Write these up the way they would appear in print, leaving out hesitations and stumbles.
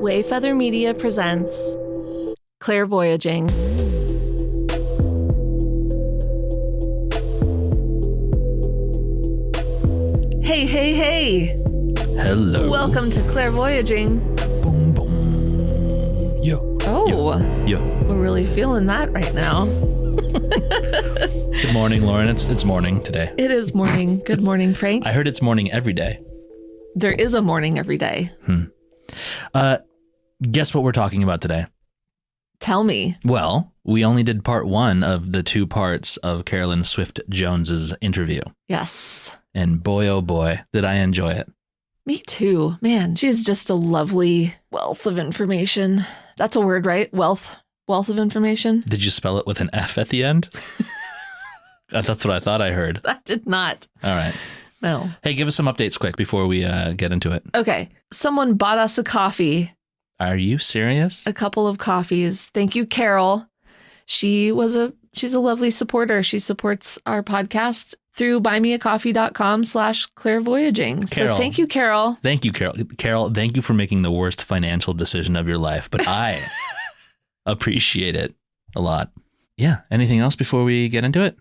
Wayfeather Media presents Clairvoyaging. Hey, hey, hey! Hello. Welcome to Clairvoyaging. Boom, boom. Yo. Oh, Yo. we're really feeling that right now. Good morning, Lauren. It's morning today. It is morning. Good morning, Frank. I heard it's morning every day. There is a morning every day. Guess what we're talking about today? Tell me. Well, we only did part one of the 2 parts of Carolyn Swift Jones's interview. Yes. And boy, oh boy, did I enjoy it. Me too. Man, she's just a lovely wealth of information. That's a word, right? Wealth of information. Did you spell it with an F at the end? That's what I thought I heard. I did not. All right. No. Hey, give us some updates quick before we get into it. Okay. Someone bought us a coffee. Are you serious? A couple of coffees. Thank you, Carol. She's a lovely supporter. She supports our podcast through buymeacoffee.com/clairvoyaging. So thank you, Carol. Thank you, Carol. Carol, thank you for making the worst financial decision of your life, but I appreciate it a lot. Yeah. Anything else before we get into it?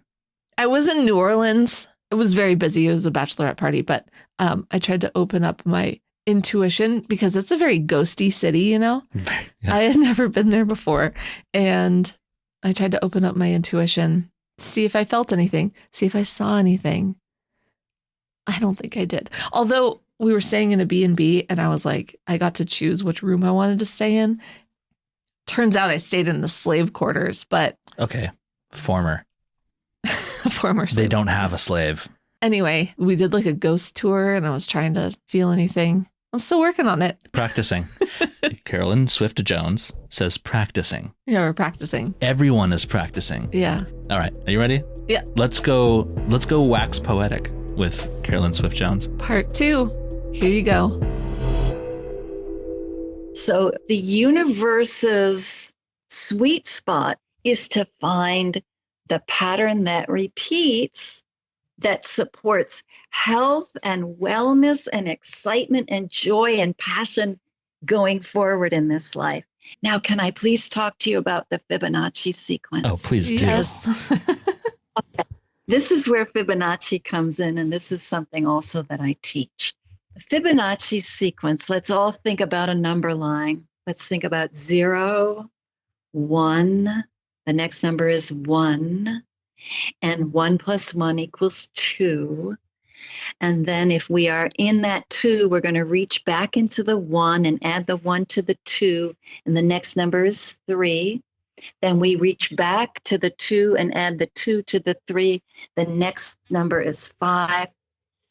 I was in New Orleans. It was very busy. It was a bachelorette party, but I tried to open up my intuition because it's a very ghosty city, you know? Yeah. I had never been there before. And I tried to open up my intuition, see if I felt anything, see if I saw anything. I don't think I did. Although we were staying in a B&B and I was like, I got to choose which room I wanted to stay in. Turns out I stayed in the slave quarters, but... Okay. Former slave. They don't have a slave. Anyway, we did like a ghost tour and I was trying to feel anything. I'm still working on it. Practicing. Carolyn Swift Jones says practicing. Yeah, we're practicing. Everyone is practicing. Yeah. All right. Are you ready? Yeah. Let's go wax poetic with Carolyn Swift Jones. Part 2. Here you go. So the universe's sweet spot is to find the pattern that repeats, that supports health and wellness and excitement and joy and passion going forward in this life. Now, can I please talk to you about the Fibonacci sequence? Oh, please do. Yes. Okay. This is where Fibonacci comes in, and this is something also that I teach. The Fibonacci sequence, let's all think about a number line. Let's think about 0, 1. The next number is 1. And 1 plus 1 equals 2. And then if we are in that 2, we're going to reach back into the 1 and add the 1 to the 2. And the next number is 3. Then we reach back to the 2 and add the 2 to the 3. The next number is 5.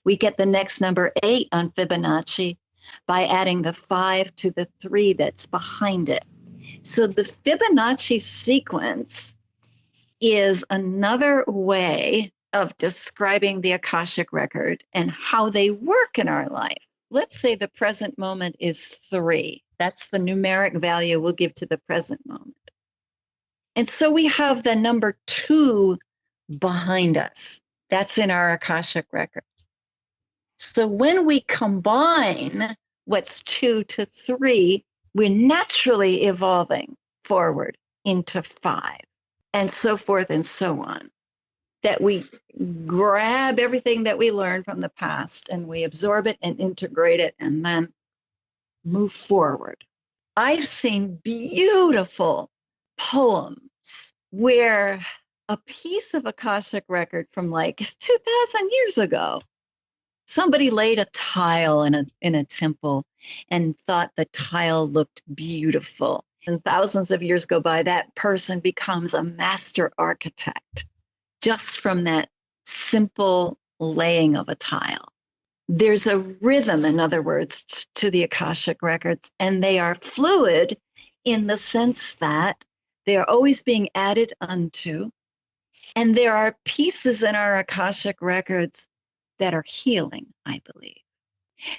We get the next number 8 on Fibonacci by adding the 5 to the 3 that's behind it. So the Fibonacci sequence is another way of describing the Akashic record and how they work in our life. Let's say the present moment is 3. That's the numeric value we'll give to the present moment. And so we have the number 2 behind us. That's in our Akashic records. So when we combine what's 2 to 3, we're naturally evolving forward into 5. And so forth and so on. That we grab everything that we learned from the past and we absorb it and integrate it and then move forward. I've seen beautiful poems where a piece of Akashic record from like 2,000 years ago, somebody laid a tile in a temple and thought the tile looked beautiful. And thousands of years go by, that person becomes a master architect just from that simple laying of a tile. There's a rhythm, in other words, to the Akashic records, and they are fluid in the sense that they are always being added unto. And there are pieces in our Akashic records that are healing, I believe.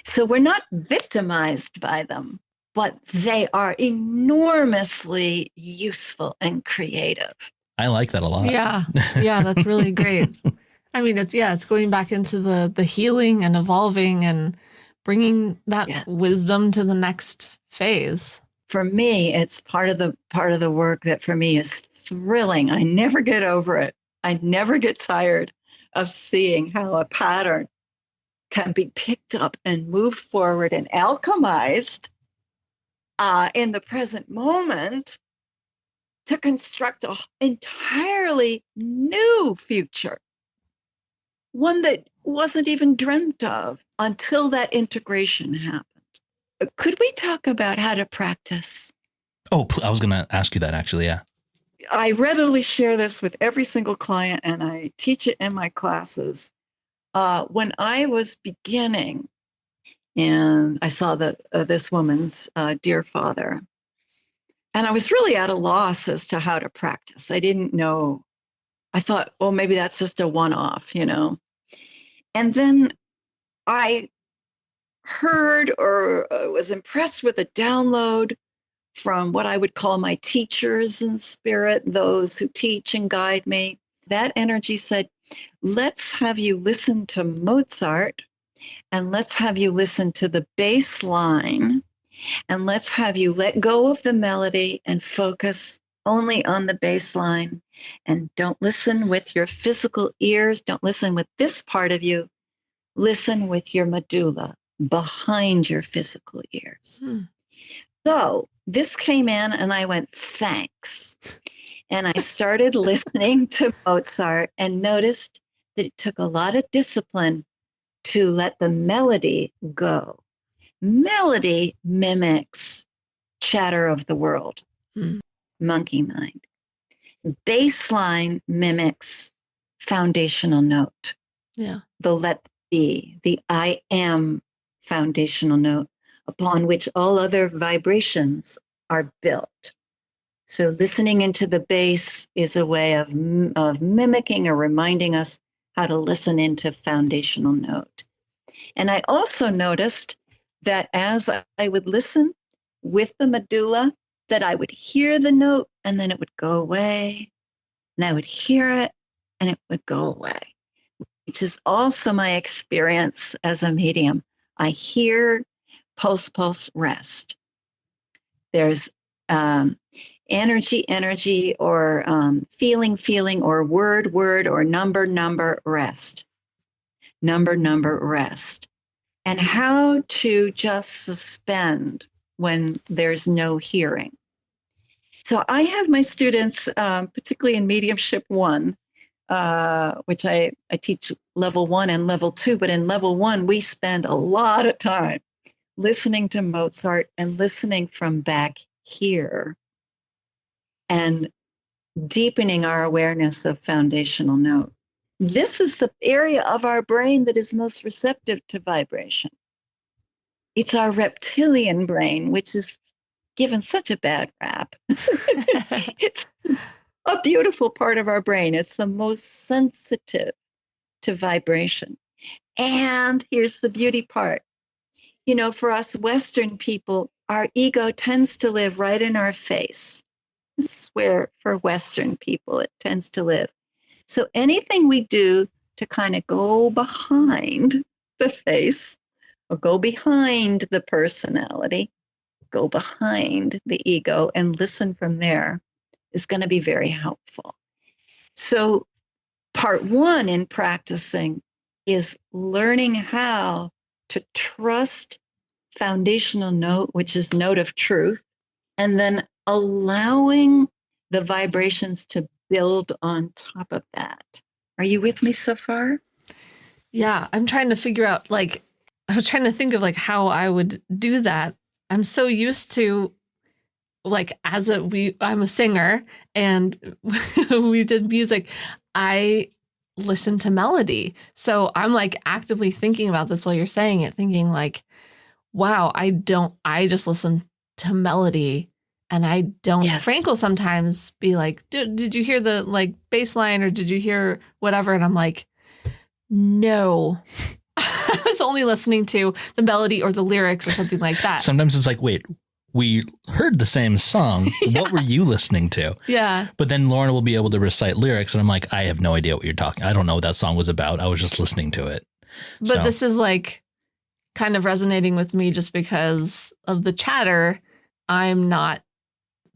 So we're not victimized by them, but they are enormously useful and creative. I like that a lot. Yeah. Yeah, that's really great. I mean, it's going back into the healing and evolving and bringing that wisdom to the next phase. for me, it's part of the work that for me is thrilling. I never get over it. I never get tired of seeing how a pattern can be picked up and moved forward and alchemized in the present moment to construct an entirely new future, one that wasn't even dreamt of until that integration happened. Could we talk about how to practice? Oh, I was going to ask you that actually. Yeah. I readily share this with every single client, and I teach it in my classes. When I was beginning, and I saw this woman's dear father, and I was really at a loss as to how to practice. I didn't know. I thought, well, maybe that's just a one-off, And then I heard or was impressed with a download from what I would call my teachers in spirit, those who teach and guide me. That energy said, let's have you listen to Mozart, and let's have you listen to the bass line, and let's have you let go of the melody and focus only on the bass line. And don't listen with your physical ears. Don't listen with this part of you. Listen with your medulla behind your physical ears. So this came in and I went, thanks. And I started listening to Mozart and noticed that it took a lot of discipline to let the melody go. Melody mimics chatter of the world, monkey mind. Baseline mimics foundational note. Yeah. The let be, the I am foundational note upon which all other vibrations are built. So listening into the bass is a way of mimicking or reminding us how to listen into foundational note. And I also noticed that as I would listen with the medulla, that I would hear the note and then it would go away, and I would hear it and it would go away, which is also my experience as a medium. I hear pulse, rest. There's energy, or feeling, or word, or number, rest. Number, rest. And how to just suspend when there's no hearing. So I have my students, particularly in Mediumship 1, which I teach level 1 and level 2, but in level 1, we spend a lot of time listening to Mozart and listening from back here and deepening our awareness of foundational note. This is the area of our brain that is most receptive to vibration. It's our reptilian brain, which is given such a bad rap. It's a beautiful part of our brain. It's the most sensitive to vibration. And here's the beauty part. For us Western people, our ego tends to live right in our face. This is where, for Western people, it tends to live. So anything we do to kind of go behind the face, or go behind the personality, go behind the ego and listen from there, is going to be very helpful. So part 1 in practicing is learning how to trust foundational note, which is note of truth, and then allowing the vibrations to build on top of that. Are you with me so far? Yeah, I'm trying to figure out, I was trying to think of how I would do that. I'm so used to I'm a singer and we did music. I listen to melody. So I'm actively thinking about this while you're saying it, thinking wow, I just listen to melody, and I don't. Yes. Frank will sometimes be like, did you hear the bass line, or did you hear whatever? And I'm like, no, I was only listening to the melody or the lyrics or something like that. Sometimes it's wait, we heard the same song. Yeah. What were you listening to? Yeah. But then Lauren will be able to recite lyrics, and I'm like, I have no idea what you're talking. I don't know what that song was about. I was just listening to it. But this is kind of resonating with me just because of the chatter. I'm not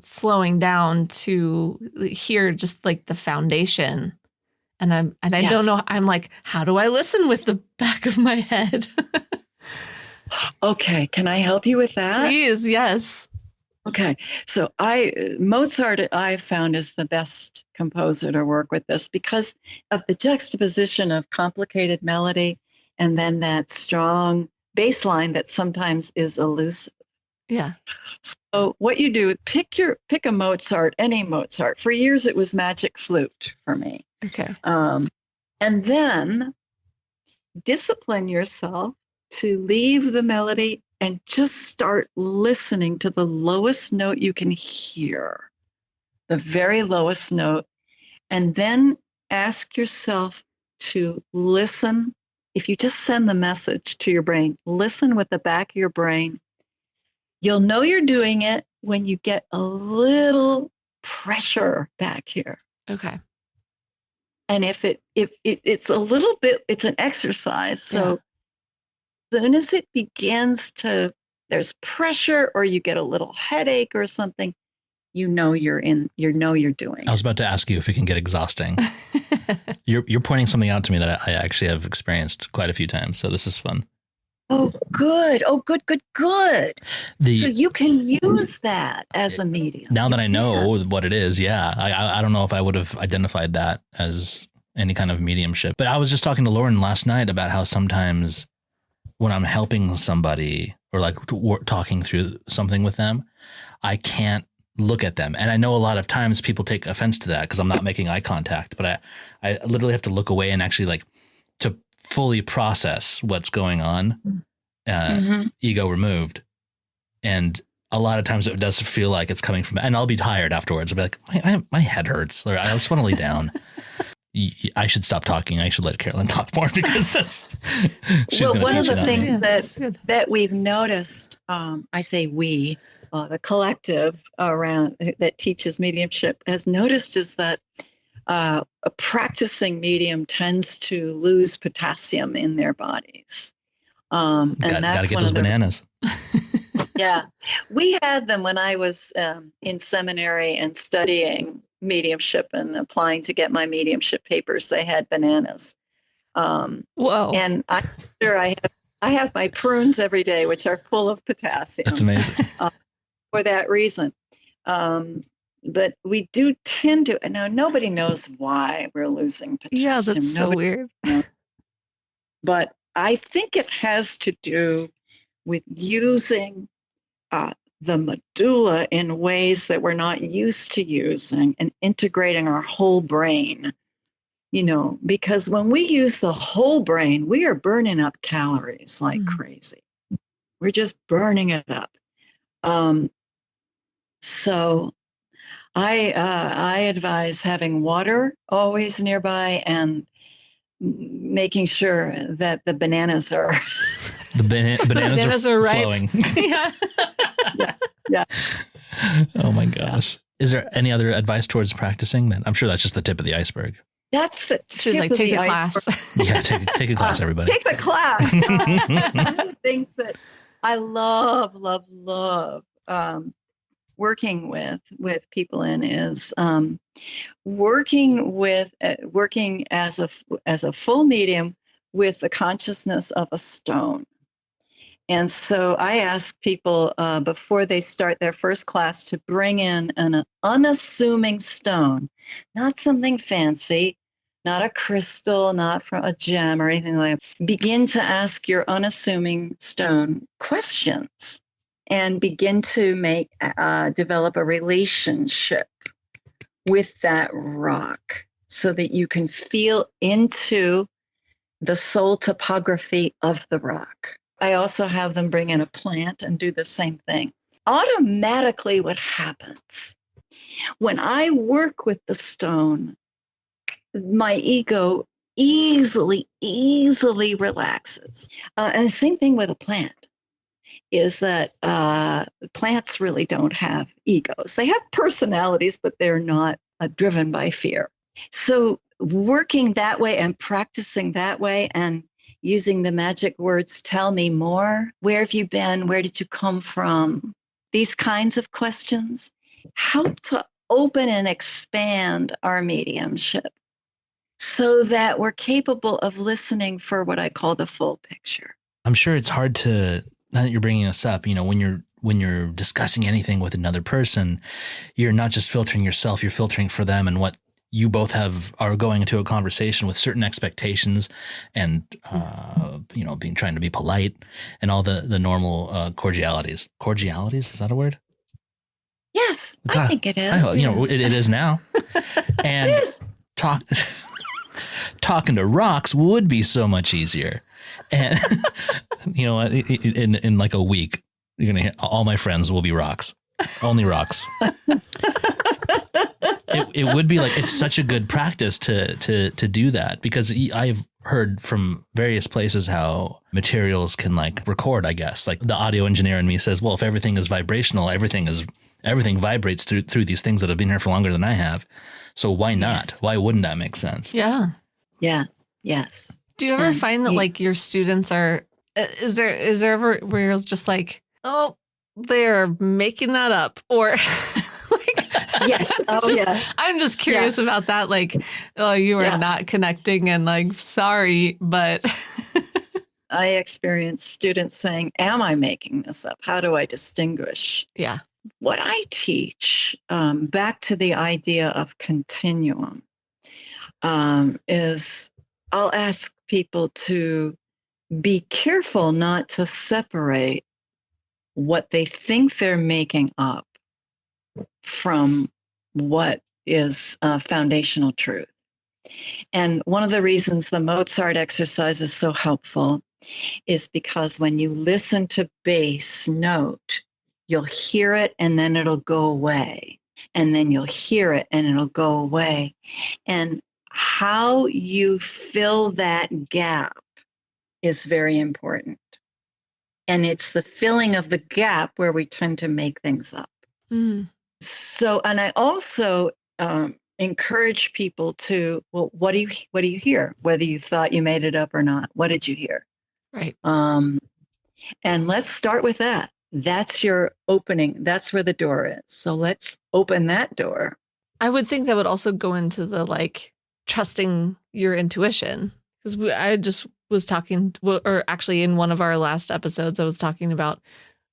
slowing down to hear just like the foundation. And I Yes. don't know. I'm like, how do I listen with the back of my head? Okay, can I help you with that? Please, yes. Okay, so Mozart I've found is the best composer to work with this because of the juxtaposition of complicated melody and then that strong bass line that sometimes is elusive. Yeah. So what you do, pick a Mozart, any Mozart. For years it was Magic Flute for me. Okay. And then discipline yourself to leave the melody and just start listening to the lowest note you can hear, the very lowest note. And then ask yourself to listen. If you just send the message to your brain, listen with the back of your brain. You'll know you're doing it when you get a little pressure back here. Okay. And if it's a little bit, it's an exercise. So as soon as it begins to, there's pressure or you get a little headache or something, you're doing. I was about to ask you if it can get exhausting. You're pointing something out to me that I actually have experienced quite a few times. So this is fun. Oh, good. Oh, good. So you can use that as a medium. Now that I know what it is, I don't know if I would have identified that as any kind of mediumship. But I was just talking to Lauren last night about how sometimes when I'm helping somebody or like talking through something with them, I can't look at them. And I know a lot of times people take offense to that because I'm not making eye contact, but I literally have to look away and actually like to fully process what's going on, ego removed. And a lot of times it does feel like it's coming from, and I'll be tired afterwards. I'll be like, my head hurts. I just want to lay down. I should stop talking. I should let Carolyn talk more because she's going to teach one of the it things that we've noticed, I say we, the collective around that teaches mediumship has noticed is that a practicing medium tends to lose potassium in their bodies. And got to get those bananas. Yeah. We had them when I was in seminary and studying mediumship and applying to get my mediumship papers. They had bananas. Whoa. And I'm sure I have my prunes every day, which are full of potassium. That's amazing. For that reason. But we do tend to, now nobody knows why we're losing potassium. Yeah, that's so weird. But I think it has to do with using the medulla in ways that we're not used to using and integrating our whole brain, because when we use the whole brain, we are burning up calories like crazy. We're just burning it up. So I advise having water always nearby and making sure that the bananas are bananas are ripe. flowing. Yeah. Oh my gosh. Is there any other advice towards practicing then? I'm sure that's just the tip of the iceberg. That's the She's tip like, of take the the iceberg. class. Yeah, take a class, everybody. Take the class. One of the things that I love working with people in is working as a full medium with the consciousness of a stone. And so I ask people before they start their first class to bring in an unassuming stone, not something fancy, not a crystal, not from a gem or anything like that. Begin to ask your unassuming stone questions and begin to develop a relationship with that rock so that you can feel into the soul topography of the rock. I also have them bring in a plant and do the same thing. Automatically, what happens when I work with the stone, my ego easily relaxes. And the same thing with a plant is that plants really don't have egos. They have personalities, but they're not driven by fear. So working that way and practicing that way and using the magic words, tell me more. Where have you been? Where did you come from? these kinds of questions help to open and expand our mediumship so that we're capable of listening for what I call the full picture. I'm sure it's hard to, now that you're bringing this up, when you're discussing anything with another person, you're not just filtering yourself, you're filtering for them and what you both are going into a conversation with certain expectations and, trying to be polite and all the normal cordialities. Cordialities, is that a word? Yes, God, I think it is. It is now. And yes. Talking to rocks would be so much easier. And in like a week, you're gonna hear all my friends will be rocks, only rocks. It would be like, it's such a good practice to do that, because I've heard from various places how materials can like record, I guess. Like the audio engineer in me says, well, if everything is vibrational, everything vibrates through these things that have been here for longer than I have. So why not? Yes. Why wouldn't that make sense? Yeah. Yeah. Yes. Do you ever find that like your students are, is there ever where you're just like, oh, they're making that up, or like, yes. Oh, yeah. I'm just curious about that. Like, oh, you are not connecting, and like, sorry, but I experience students saying, am I making this up? How do I distinguish? Yeah. What I teach, back to the idea of continuum, is I'll ask people to be careful not to separate what they think they're making up from what is foundational truth. And one of the reasons the Mozart exercise is so helpful is because when you listen to bass note, you'll hear it and then it'll go away. And then you'll hear it and it'll go away. And how you fill that gap is very important. And it's the filling of the gap where we tend to make things up. Mm. So, and I also encourage people to, well, what do you hear? Whether you thought you made it up or not, what did you hear? Right. And let's start with that. That's your opening. That's where the door is. So let's open that door. I would think that would also go into the like trusting your intuition, because I just was talking, or actually in one of our last episodes, I was talking about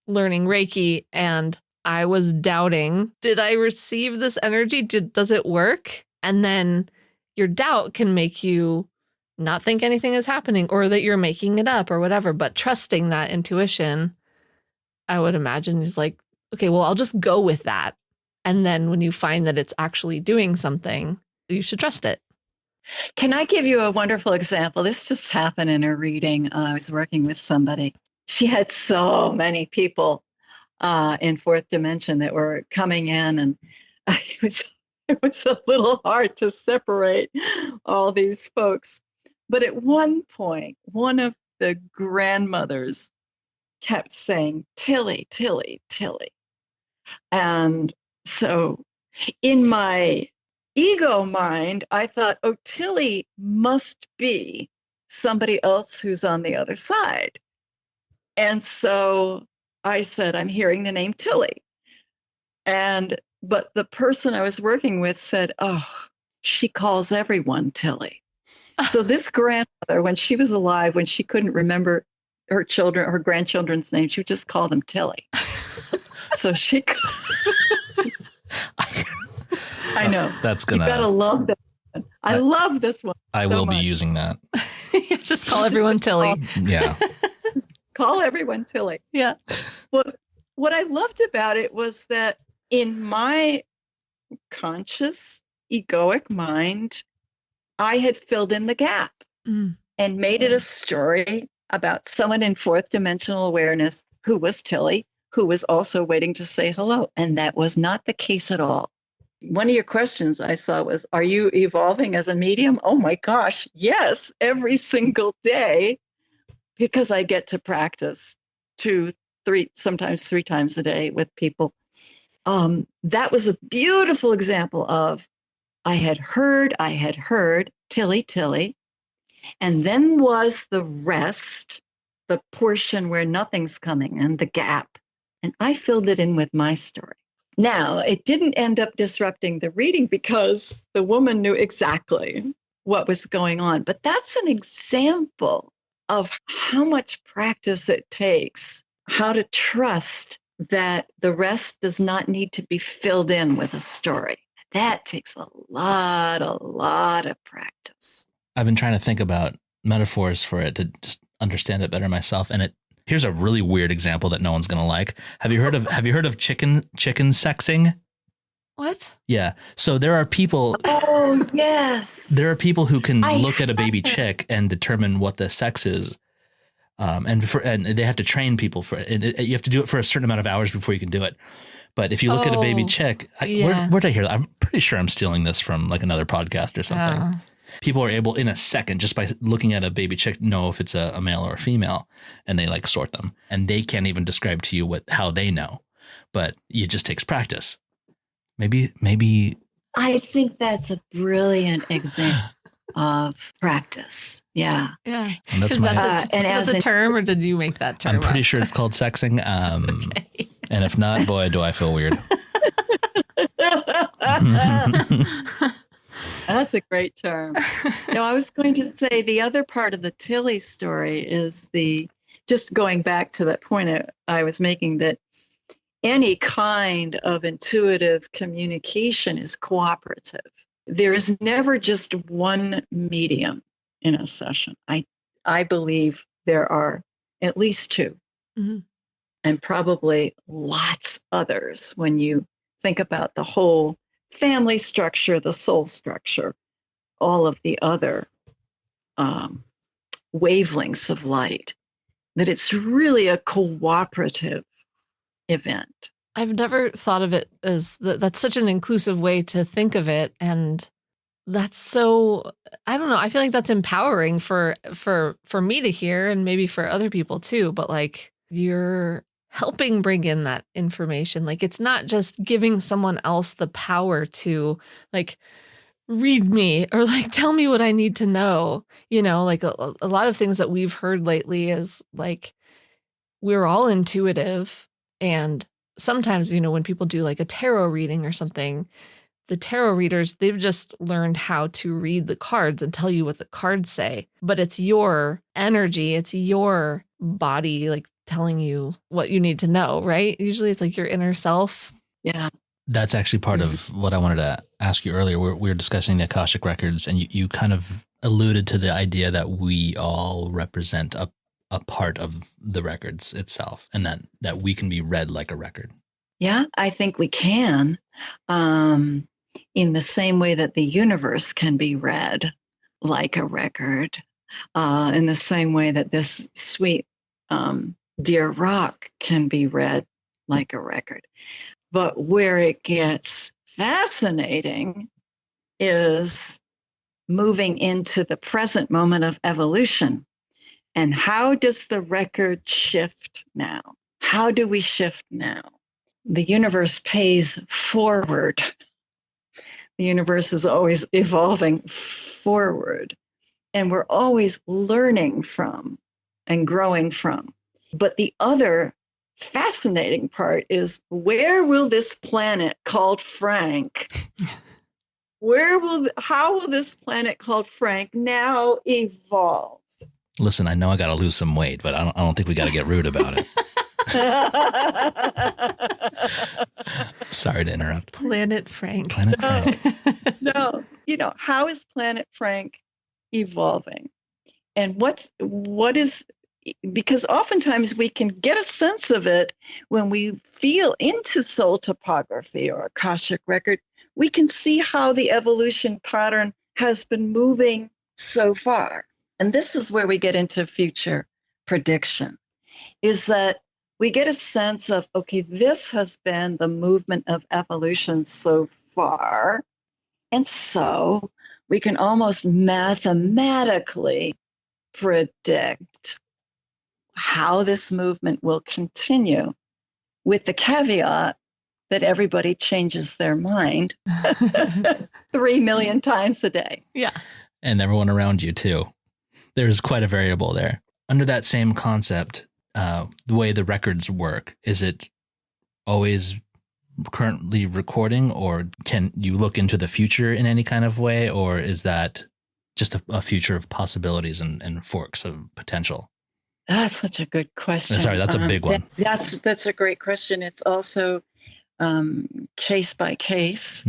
learning Reiki, and I was doubting, did I receive this energy? Does it work? And then your doubt can make you not think anything is happening, or that you're making it up or whatever. But trusting that intuition, I would imagine, is like, okay, well, I'll just go with that. And then when you find that it's actually doing something, you should trust it. Can I give you a wonderful example? This just happened in a reading. I was working with somebody. She had so many people in fourth dimension that were coming in, and it was a little hard to separate all these folks. But at one point, one of the grandmothers kept saying, Tilly, Tilly, Tilly. And so in my ego mind, I thought, oh, Tilly must be somebody else who's on the other side. And so I said, I'm hearing the name Tilly. But the person I was working with said, oh, she calls everyone Tilly. So this grandmother, when she was alive, when she couldn't remember her grandchildren's names, she would just call them Tilly. So she I know. That's gonna. You gotta love that one. I love this one. I will be using that. Just call everyone Tilly. Yeah. Call everyone Tilly. Yeah. What I loved about it was that in my conscious, egoic mind, I had filled in the gap and made it a story about someone in fourth dimensional awareness who was Tilly, who was also waiting to say hello. And that was not the case at all. One of your questions I saw was, are you evolving as a medium? Oh my gosh, yes, every single day, because I get to practice 2, 3, sometimes 3 times a day with people. That was a beautiful example of I had heard, Tilly, Tilly, and then was the rest, the portion where nothing's coming and the gap. And I filled it in with my story. Now, it didn't end up disrupting the reading because the woman knew exactly what was going on. But that's an example of how much practice it takes, how to trust that the rest does not need to be filled in with a story. That takes a lot of practice. I've been trying to think about metaphors for it to just understand it better myself. And here's a really weird example that no one's going to like. Have you heard of chicken sexing? What? Yeah. So there are people. Oh, yes. There are people who can look at a baby chick and determine what the sex is. And they have to train people for it. And you have to do it for a certain amount of hours before you can do it. But if you look at a baby chick, where did I hear that? I'm pretty sure I'm stealing this from like another podcast or something. People are able in a second, just by looking at a baby chick, know if it's a male or a female, and they like sort them. And they can't even describe to you how they know, but it just takes practice. Maybe. I think that's a brilliant example of practice. Yeah. Yeah. And that's is that the term, or did you make that term? I'm pretty sure it's called sexing. Okay. And if not, boy, do I feel weird. That's a great term. No, I was going to say the other part of the Tilly story is just going back to that point I was making, that any kind of intuitive communication is cooperative. There is never just one medium in a session. I believe there are at least two, and probably lots others when you think about the whole family structure, the soul structure, all of the other wavelengths of light, that it's really a cooperative event. I've never thought of it as that's such an inclusive way to think of it. And that's so, I don't know. I feel like that's empowering for me to hear, and maybe for other people too. But like, you're helping bring in that information. Like, it's not just giving someone else the power to like read me or like tell me what I need to know. You know, like a lot of things that we've heard lately is like, we're all intuitive. And sometimes, you know, when people do like a tarot reading or something, the tarot readers, they've just learned how to read the cards and tell you what the cards say. But it's your energy, it's your body like telling you what you need to know, right? Usually it's like your inner self. Yeah. That's actually part of what I wanted to ask you earlier. We were discussing the Akashic records, and you kind of alluded to the idea that we all represent a part of the records itself, and that we can be read like a record. Yeah, I think we can. In the same way that the universe can be read like a record, in the same way that this sweet dear rock can be read like a record. But where it gets fascinating is moving into the present moment of evolution. And how does the record shift now? How do we shift now? The universe pays forward. The universe is always evolving forward. And we're always learning from and growing from. But the other fascinating part is, where will this planet called Frank, how will this planet called Frank now evolve? Listen, I know I got to lose some weight, but I don't think we got to get rude about it. Sorry to interrupt. Planet Frank. Planet Frank. No, how is Planet Frank evolving? And what is, because oftentimes we can get a sense of it when we feel into soul topography or Akashic record. We can see how the evolution pattern has been moving so far. And this is where we get into future prediction, is that we get a sense of, okay, this has been the movement of evolution so far. And so we can almost mathematically predict how this movement will continue, with the caveat that everybody changes their mind 3 million times a day. Yeah. And everyone around you too. There's quite a variable there. Under that same concept, the way the records work, is it always currently recording, or can you look into the future in any kind of way, or is that just a future of possibilities and forks of potential? That's such a good question. Sorry, that's a big one. That's a great question. It's also case by case.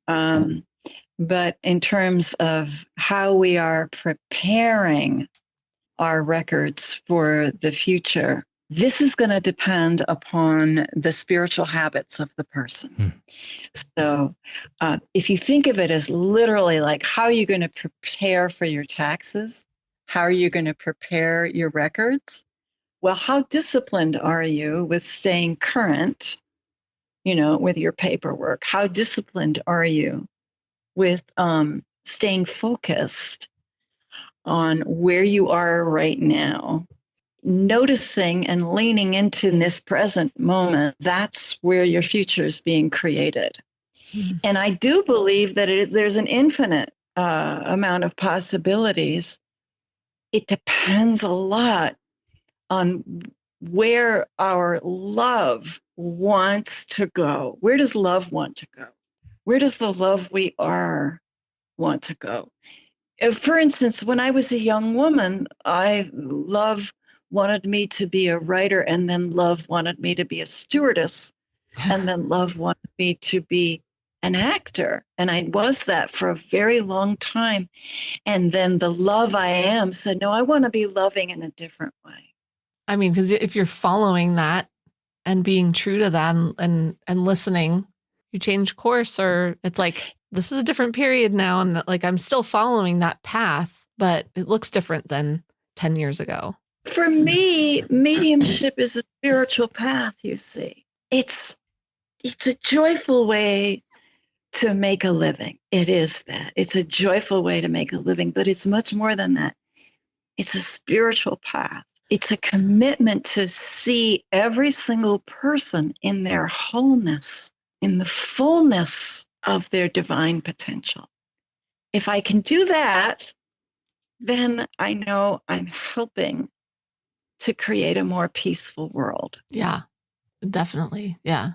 But in terms of how we are preparing our records for the future, this is going to depend upon the spiritual habits of the person. So if you think of it as literally like, how are you going to prepare for your taxes? How are you going to prepare your records? Well, how disciplined are you with staying current, with your paperwork? How disciplined are you with staying focused on where you are right now? Noticing and leaning into this present moment, that's where your future is being created. And I do believe that there's an infinite amount of possibilities. It depends a lot on where our love wants to go. Where does love want to go? Where does the love we are want to go? For instance, when I was a young woman, love wanted me to be a writer, and then love wanted me to be a stewardess, and then love wanted me to be an actor. And I was that for a very long time. And then the love I am said, no, I want to be loving in a different way. I mean, because if you're following that and being true to that and listening, you change course, or it's like, this is a different period now. And like, I'm still following that path, but it looks different than 10 years ago. For me, mediumship is a spiritual path, you see. It's a joyful way to make a living. It is that. It's a joyful way to make a living, but it's much more than that. It's a spiritual path. It's a commitment to see every single person in their wholeness, in the fullness of their divine potential. If I can do that, then I know I'm helping to create a more peaceful world. Yeah, definitely. Yeah.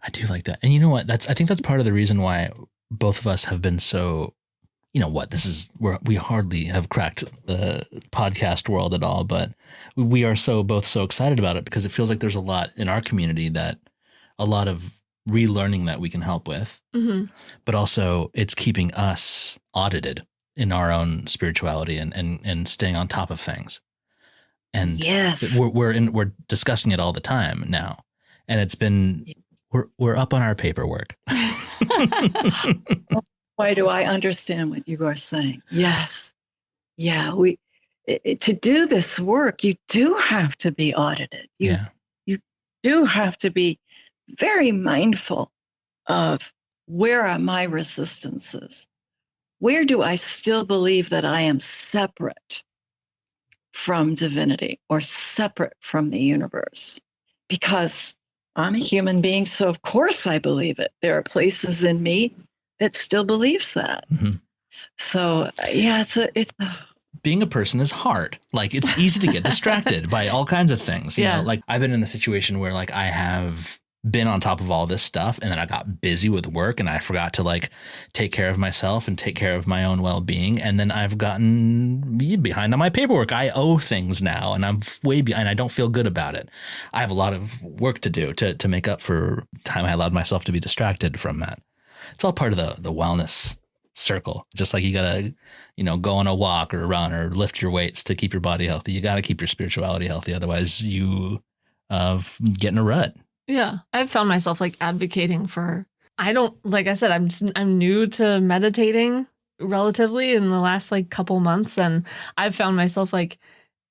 I do like that. And you know what? I think that's part of the reason why both of us have been so, we hardly have cracked the podcast world at all, but we are both so excited about it, because it feels like there's a lot in our community, that a lot of relearning that we can help with, but also it's keeping us audited in our own spirituality and staying on top of things. And yes, we're discussing it all the time now, and it's been we're up on our paperwork. Why do I understand what you are saying? Yes, yeah. To do this work, you do have to be audited. You do have to be very mindful of, where are my resistances? Where do I still believe that I am separate from divinity or separate from the universe? Because I'm a human being, so of course I believe it. There are places in me that still believes that. So yeah, it's being a person is hard. Like, it's easy to get distracted by all kinds of things. You know, like I've been in a situation where like I have been on top of all this stuff, and then I got busy with work and I forgot to like take care of myself and take care of my own well-being. And then I've gotten behind on my paperwork. I owe things now, and I'm way behind. I don't feel good about it. I have a lot of work to do to make up for time I allowed myself to be distracted from that. It's all part of the wellness circle. Just like you gotta, go on a walk or run or lift your weights to keep your body healthy. You gotta keep your spirituality healthy. Otherwise you get in a rut. Yeah. I've found myself like advocating for, like I said, I'm new to meditating relatively in the last like couple months. And I've found myself like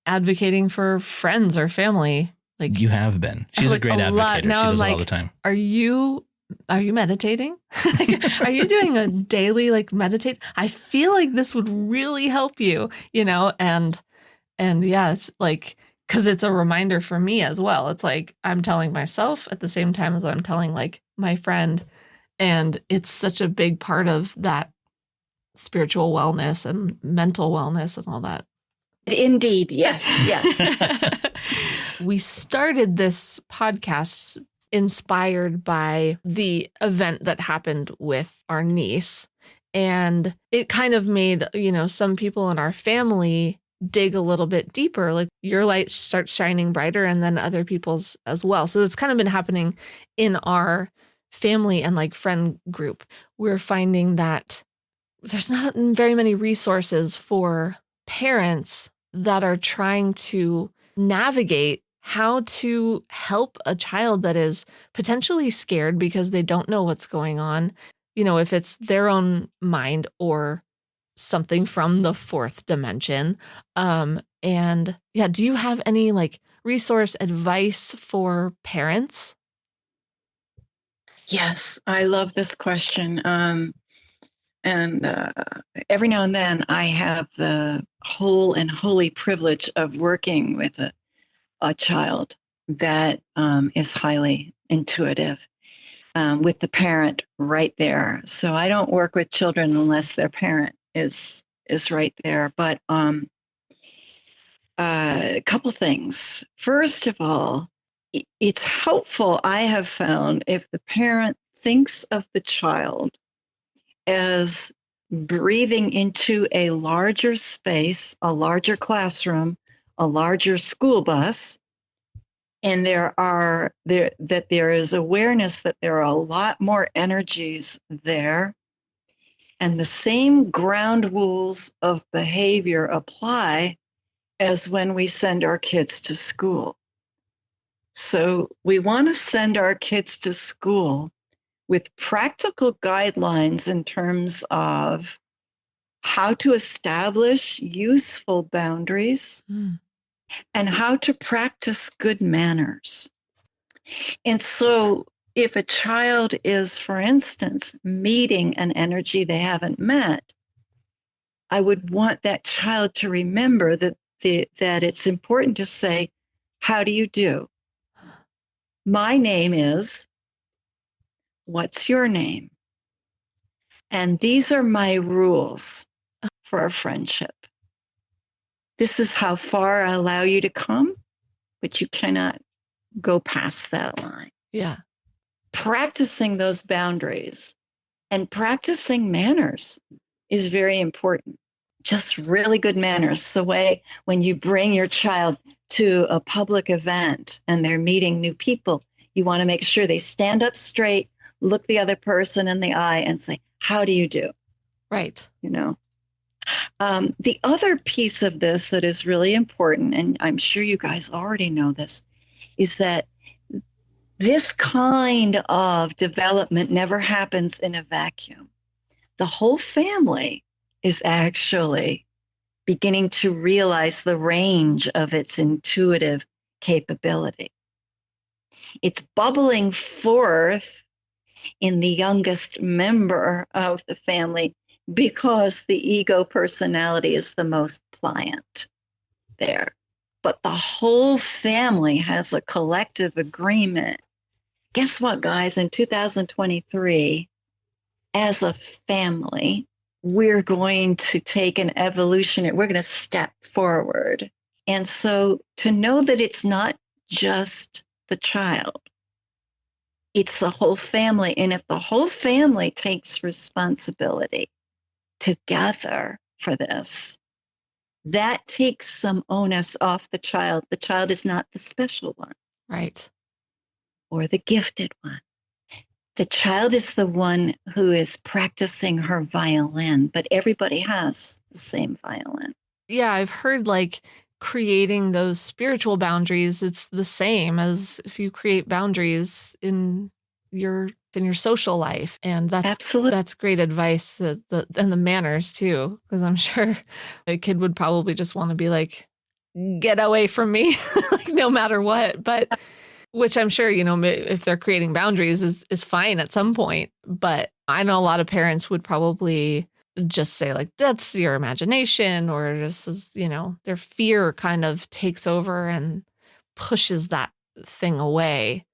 advocating for friends or family. Like, you have been. She's a great advocate. Now she does I'm it all the time. Are you meditating? Are you doing a daily like meditate? I feel like this would really help you, and yeah, it's like, because it's a reminder for me as well. It's like I'm telling myself at the same time as I'm telling like my friend, and it's such a big part of that spiritual wellness and mental wellness and all that. Indeed. Yes. We started this podcast inspired by the event that happened with our niece. And it kind of made, some people in our family dig a little bit deeper. Like your light starts shining brighter and then other people's as well. So it's kind of been happening in our family and like friend group. We're finding that there's not very many resources for parents that are trying to navigate how to help a child that is potentially scared because they don't know what's going on, if it's their own mind or something from the fourth dimension. And yeah, do you have any like resource advice for parents? Yes, I love this question. And every now and then I have the whole and holy privilege of working with a child that is highly intuitive, with the parent right there. So I don't work with children unless their parent is right there. But a couple things. First of all, it's helpful, I have found, if the parent thinks of the child as breathing into a larger space, a larger classroom, a larger school bus, and there is awareness that there are a lot more energies there, and the same ground rules of behavior apply as when we send our kids to school. So we want to send our kids to school with practical guidelines in terms of how to establish useful boundaries and how to practice good manners. And so if a child is, for instance, meeting an energy they haven't met, I would want that child to remember that it's important to say, how do you do? My name is, what's your name? And these are my rules for a friendship. This is how far I allow you to come, but you cannot go past that line. Yeah. Practicing those boundaries and practicing manners is very important. Just really good manners. The way when you bring your child to a public event and they're meeting new people, you want to make sure they stand up straight, look the other person in the eye and say, how do you do? Right. The other piece of this that is really important, and I'm sure you guys already know this, is that this kind of development never happens in a vacuum. The whole family is actually beginning to realize the range of its intuitive capability. It's bubbling forth in the youngest member of the family because the ego personality is the most pliant there. But the whole family has a collective agreement. Guess what, guys? In 2023, as a family, we're going to take an evolution, we're going to step forward. And so to know that it's not just the child, it's the whole family. And if the whole family takes responsibility together for this, that takes some onus off the child. The child is not the special one. Right. Or the gifted one. The child is the one who is practicing her violin, but everybody has the same violin. Yeah, I've heard like creating those spiritual boundaries, it's the same as if you create boundaries in your social life. And Absolutely. That's great advice, and the manners too, because I'm sure a kid would probably just want to be like, get away from me, like no matter what. But which I'm sure, if they're creating boundaries is fine at some point. But I know a lot of parents would probably just say like, that's your imagination, or this is, their fear kind of takes over and pushes that thing away.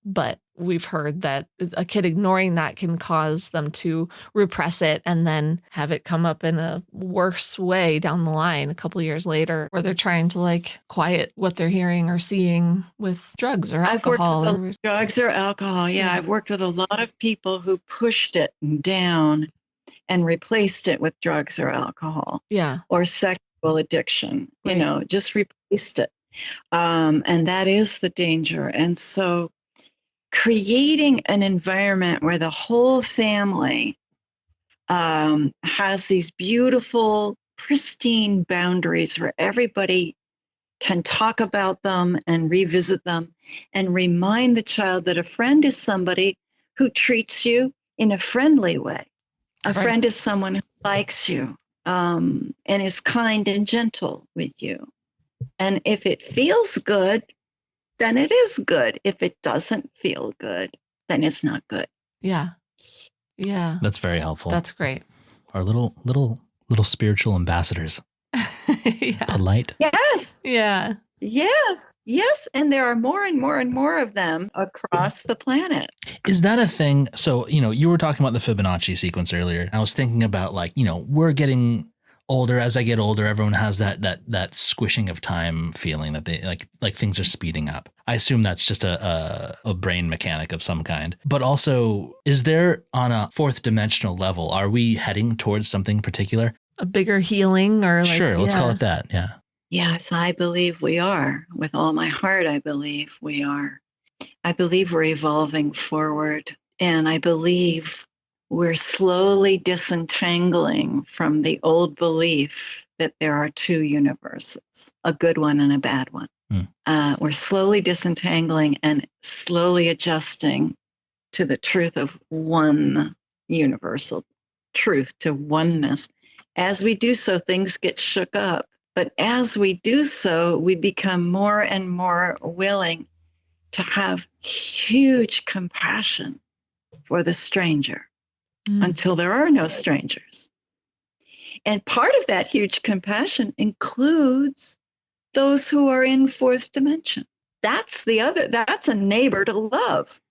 But we've heard that a kid ignoring that can cause them to repress it and then have it come up in a worse way down the line a couple years later, where they're trying to like quiet what they're hearing or seeing with drugs or alcohol. I've worked with drugs or alcohol. Yeah, I've worked with a lot of people who pushed it down and replaced it with drugs or alcohol. Yeah. Or sexual addiction, Right. just replaced it. And that is the danger. And so creating an environment where the whole family has these beautiful, pristine boundaries where everybody can talk about them and revisit them and remind the child that a friend is somebody who treats you in a friendly way. A Right. friend is someone who likes you and is kind and gentle with you. And if it feels good, then it is good. If it doesn't feel good, then it's not good. Yeah. Yeah. That's very helpful. That's great. Our little spiritual ambassadors. Yeah. Polite. Yes. Yeah. Yes. Yes. And there are more and more and more of them across the planet. Is that a thing? So, you were talking about the Fibonacci sequence earlier. I was thinking about we're getting older. As I get older, everyone has that squishing of time feeling that they like things are speeding up. I assume that's just a brain mechanic of some kind. But also, is there on a fourth dimensional level, are we heading towards something particular? A bigger healing or like, sure, let's call it that. Yeah. Yes, I believe we are. With all my heart, I believe we are. I believe we're evolving forward. And I believe we're slowly disentangling from the old belief that there are two universes, a good one and a bad one. We're slowly disentangling and slowly adjusting to the truth of one universal truth, to oneness. As we do so, things get shook up. But as we do so, we become more and more willing to have huge compassion for the stranger until there are no strangers. And part of that huge compassion includes those who are in fourth dimension. That's a neighbor to love.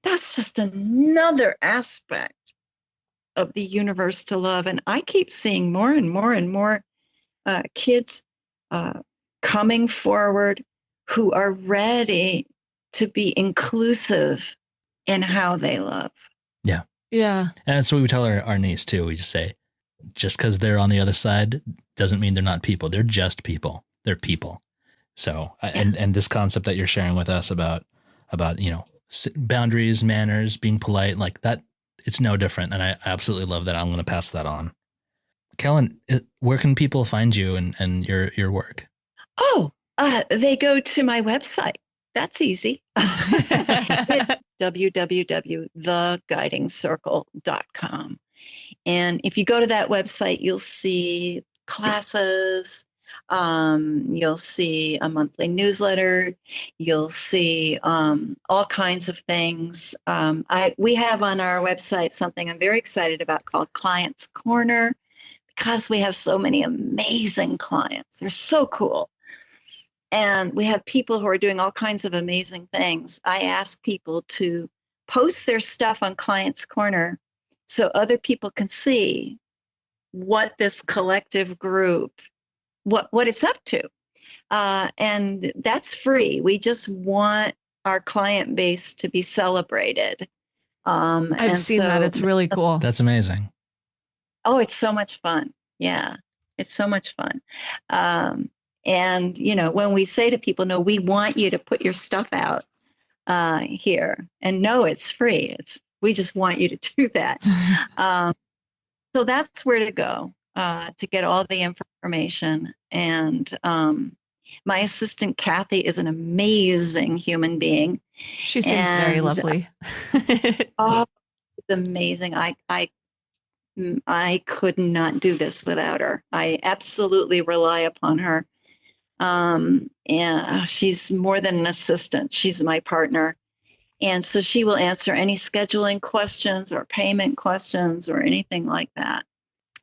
That's just another aspect of the universe to love. And I keep seeing more and more and more kids coming forward who are ready to be inclusive in how they love. Yeah. Yeah. And that's what we tell our niece too. We just say, just because they're on the other side doesn't mean they're not people. They're just people. They're people. So, and this concept that you're sharing with us about, boundaries, manners, being polite, like that, it's no different. And I absolutely love that. I'm going to pass that on. Carolyn, where can people find you and your work? Oh, they go to my website. That's easy. It's www.theguidingcircle.com. And if you go to that website, you'll see classes. You'll see a monthly newsletter. You'll see all kinds of things. We have on our website something I'm very excited about called Clients Corner, because we have so many amazing clients. They're so cool. And we have people who are doing all kinds of amazing things. I ask people to post their stuff on Clients Corner so other people can see what this collective group, what it's up to. And that's free. We just want our client base to be celebrated. I've seen that. It's really cool. That's amazing. Oh, it's so much fun. Yeah, it's so much fun. And, when we say to people, no, we want you to put your stuff out here. And no, it's free. We just want you to do that. So that's where to go to get all the information. And my assistant, Kathy, is an amazing human being. She seems very lovely. Oh, it's amazing. I could not do this without her. I absolutely rely upon her. And she's more than an assistant. She's my partner. And so she will answer any scheduling questions or payment questions or anything like that.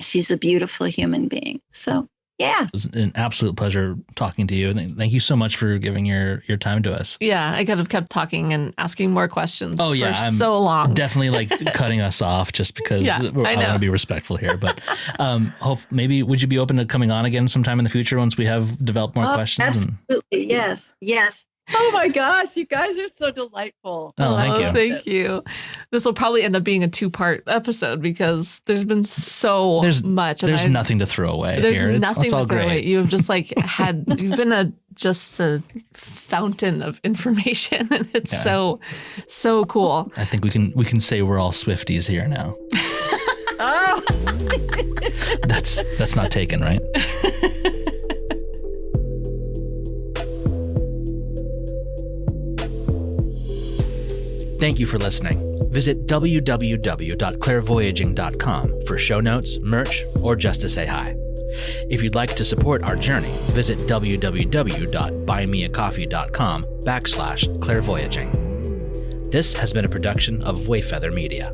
She's a beautiful human being. So Yeah. It was an absolute pleasure talking to you. Thank you so much for giving your time to us. Yeah, I could have kept talking and asking more questions Oh, yeah, for I'm so long. Definitely like cutting us off just because I want to be respectful here. But maybe would you be open to coming on again sometime in the future once we have developed more questions? Absolutely. Yes. Oh my gosh, you guys are so delightful. Oh, thank you. Thank you. This will probably end up being a 2-part episode because there's been so much. There's nothing to throw away. There's here. nothing it's all to throw great. away. You have just you've been just a fountain of information, and it's so cool. I think we can say we're all Swifties here now. Oh, that's not taken, right? Thank you for listening. Visit www.clairvoyaging.com for show notes, merch, or just to say hi. If you'd like to support our journey, visit www.buymeacoffee.com/clairvoyaging. This has been a production of Wayfeather Media.